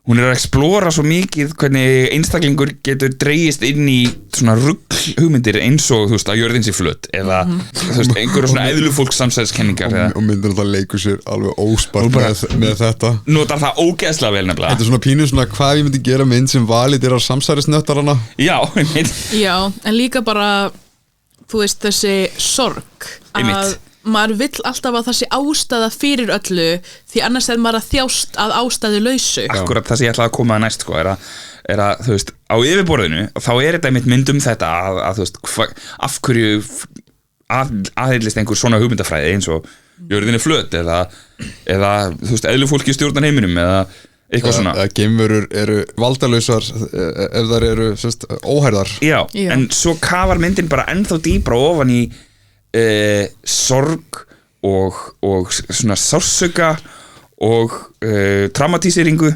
hún að explora svo mikið hvernig einstaklingur getur dregist inn í svona rugl hugmyndir eins og þú veist að jörðin sé flöt eða þú veist einhverjum svona eðlufólks samsæðiskenningar og myndir alltaf leikur sér alveg óspart með þetta notar það ógeðslega vel nefnilega þetta svona pínu svona hvað ég myndi gera mynd sem validerar samsærisnöttarana já, en líka bara þú veist þessi sorg að maður vill alltaf að það sé ástæða fyrir öllu því annars maður að þjást að ástæðu lausu akkurat það sem ég ætlaði að koma að næst sko, er að þú veist á yfirborðinu þá þetta einmitt mynd þetta að þú veist af hverju aðhyllist einhver svona hugmyndafræði eins og jörðin er flöt eða þú veist eðlufólki stjórnar heiminum eða eitthvað svona eða geimverur eru valdalausar ef þær eru sérst, óhærðar já, en svo kafar myndin bara ennþá dýpra ofan í sorg og svona sársauka og traumatíseringu